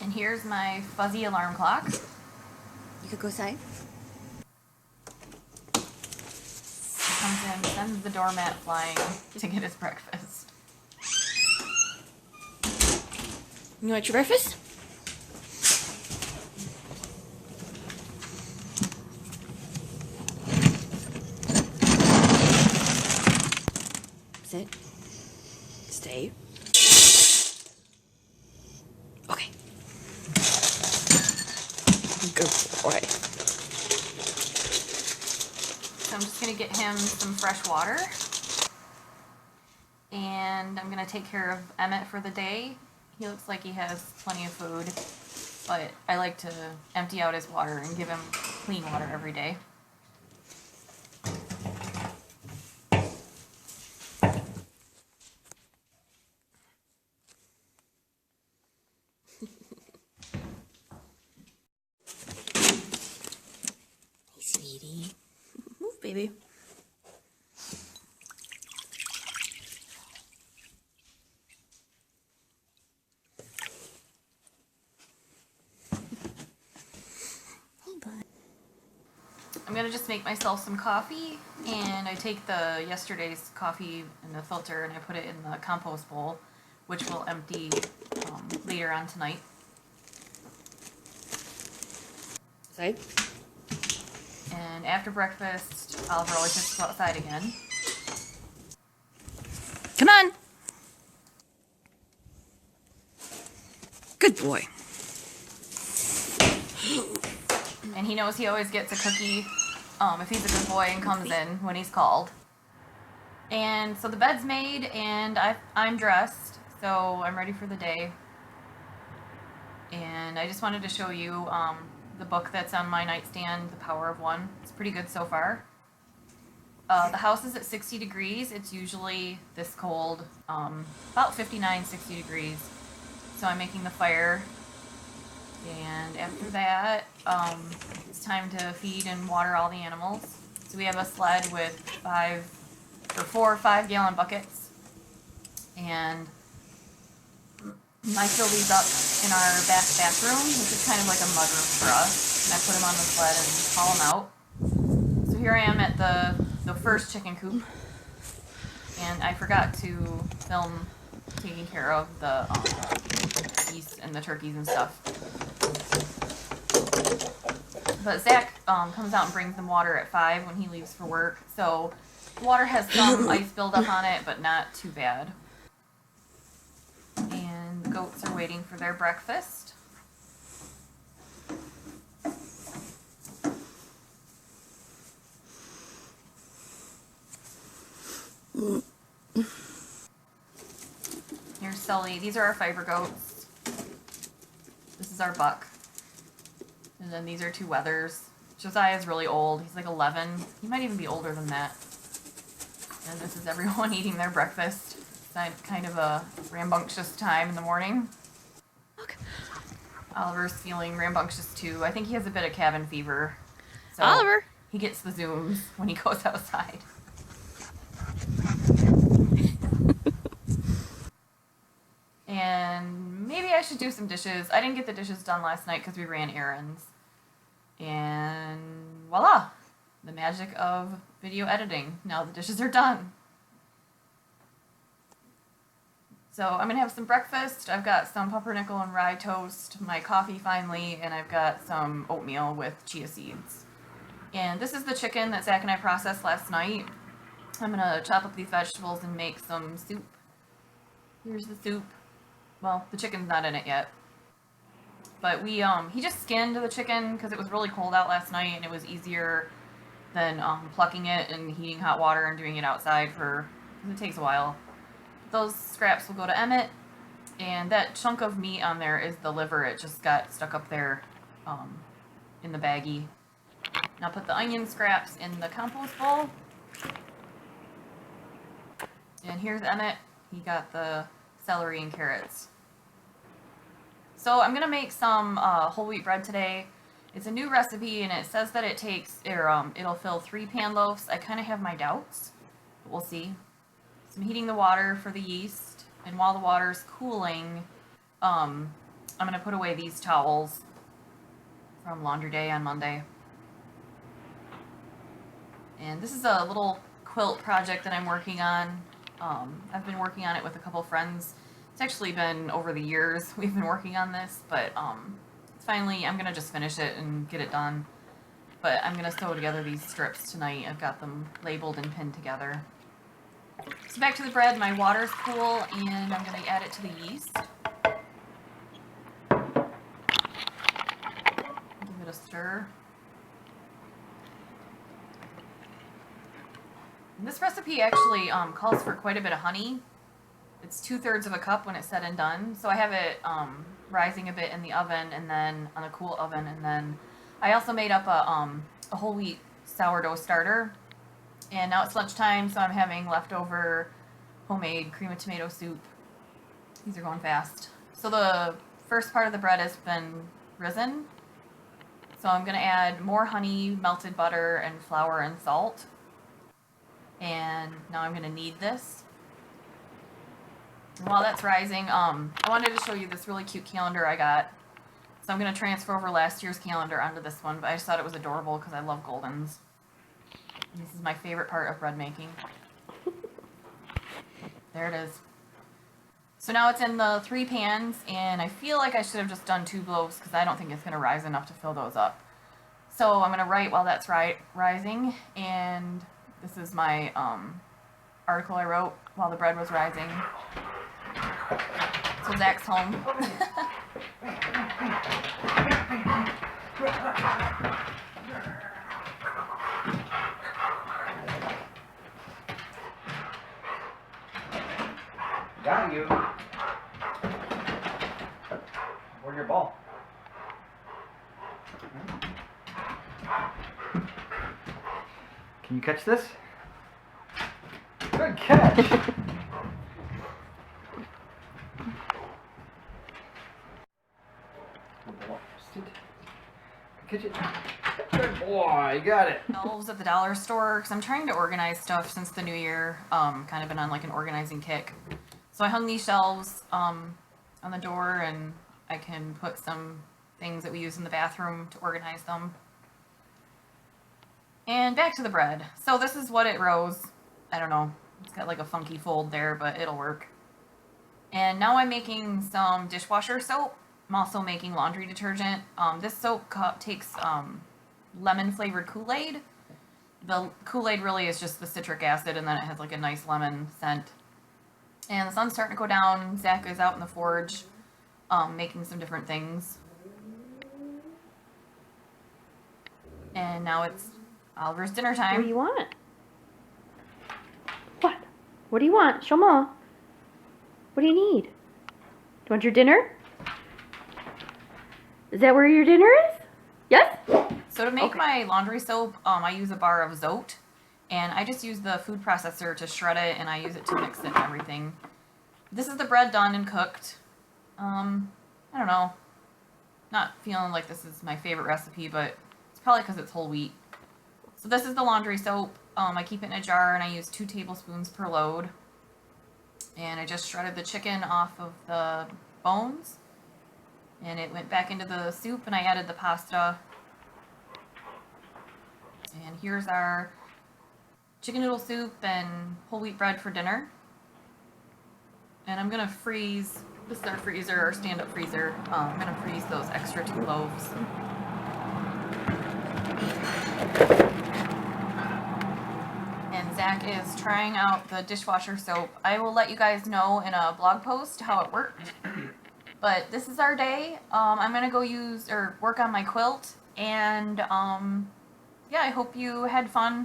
And here's my fuzzy alarm clock. You could go outside. He comes in, sends the doormat flying to get his breakfast. You want your breakfast? Sit. Stay. Okay. Good boy. So I'm just gonna get him some fresh water. And I'm gonna take care of Emmett for the day. He looks like he has plenty of food, but I like to empty out his water and give him clean water every day. Hey, sweetie. Move, baby. Hey, bud. I'm gonna just make myself some coffee, and I take the yesterday's coffee in the filter and I put it in the compost bowl, which will empty later on tonight. Outside. And after breakfast, Oliver always has to go outside again. Come on. Good boy. And he knows he always gets a cookie if he's a good boy and comes in when he's called. And so the bed's made, and I'm dressed, so I'm ready for the day. And I just wanted to show you the book that's on my nightstand, The Power of One. It's pretty good so far. The house is at 60 degrees. It's usually this cold, about 59, 60 degrees. So I'm making the fire. And after that, it's time to feed and water all the animals. So we have a sled with 4 or 5 gallon buckets. And I fill these up in our bathroom, which is kind of like a mudroom for us. And I put them on the sled and haul them out. So here I am at the first chicken coop. And I forgot to film taking care of the geese and the turkeys and stuff. But Zach comes out and brings them water at 5 when he leaves for work. So the water has some ice buildup on it, but not too bad. And the goats are waiting for their breakfast. Here's Sully. These are our fiber goats. This is our buck. And then these are 2 wethers. Josiah's really old. He's like 11. He might even be older than that. And this is everyone eating their breakfast. It's kind of a rambunctious time in the morning. Look. Oliver's feeling rambunctious too. I think he has a bit of cabin fever. So Oliver. he gets the zooms when he goes outside. And maybe I should do some dishes. I didn't get the dishes done last night because we ran errands. And voila! The magic of video editing. Now the dishes are done. So I'm going to have some breakfast. I've got some pumpernickel and rye toast, my coffee finally, and I've got some oatmeal with chia seeds. And this is the chicken that Zach and I processed last night. I'm going to chop up these vegetables and make some soup. Here's the soup. Well, the chicken's not in it yet. But he just skinned the chicken because it was really cold out last night, and it was easier than plucking it and heating hot water and doing it outside because it takes a while. Those scraps will go to Emmett, and that chunk of meat on there is the liver. It just got stuck up there in the baggie. Now put the onion scraps in the compost bowl. And here's Emmett. He got the celery and carrots. So I'm gonna make some whole wheat bread today. It's a new recipe, and it says that it takes, it'll fill 3 pan loaves. I kind of have my doubts, but we'll see. So I'm heating the water for the yeast, and while the water's cooling, I'm going to put away these towels from laundry day on Monday. And this is a little quilt project that I'm working on. I've been working on it with a couple friends. It's actually been over the years we've been working on this, but it's finally, I'm going to just finish it and get it done. But I'm going to sew together these strips tonight. I've got them labeled and pinned together. So back to the bread. My water's cool, and I'm going to add it to the yeast. Give it a stir. And this recipe actually calls for quite a bit of honey. It's 2/3 of a cup when it's said and done. So I have it rising a bit in the oven, and then on a cool oven, and then I also made up a whole wheat sourdough starter. And now it's lunchtime, so I'm having leftover homemade cream of tomato soup. These are going fast. So the first part of the bread has been risen. So I'm going to add more honey, melted butter, and flour and salt. And now I'm going to knead this. And while that's rising, I wanted to show you this really cute calendar I got. So I'm going to transfer over last year's calendar onto this one, but I just thought it was adorable because I love Goldens. And this is my favorite part of bread making. There it is. So now it's in the 3 pans, and I feel like I should have just done 2 blows because I don't think it's going to rise enough to fill those up. So I'm going to write while that's rising, and this is my article I wrote while the bread was rising. So Zach's home. Got you. Where's your ball? Can you catch this? Good catch. Catch it. Good boy, you got it. Shelves at the dollar store because I'm trying to organize stuff since the new year. Kind of been on like an organizing kick. So I hung these shelves on the door, and I can put some things that we use in the bathroom to organize them. And back to the bread. So this is what it rose. I don't know. It's got like a funky fold there, but it'll work. And now I'm making some dishwasher soap. I'm also making laundry detergent. This soap takes lemon flavored Kool-Aid. The Kool-Aid really is just the citric acid, and then it has like a nice lemon scent. And the sun's starting to go down. Zach is out in the forge making some different things. And now it's Oliver's dinner time. What do you want? What? What do you want? Show Ma. What do you need? Do you want your dinner? Is that where your dinner is? Yes? So to make my laundry soap, I use a bar of Zote. And I just use the food processor to shred it, and I use it to mix it and everything. This is the bread done and cooked. I don't know. Not feeling like this is my favorite recipe, but it's probably because it's whole wheat. So this is the laundry soap. I keep it in a jar, and I use 2 tablespoons per load. And I just shredded the chicken off of the bones. And it went back into the soup, and I added the pasta. And here's our chicken noodle soup and whole wheat bread for dinner. And I'm gonna freeze, this is our freezer, our stand-up freezer. I'm gonna freeze those extra 2 loaves. And Zach is trying out the dishwasher soap. I will let you guys know in a blog post how it worked. But this is our day. I'm gonna go use or work on my quilt, and yeah, I hope you had fun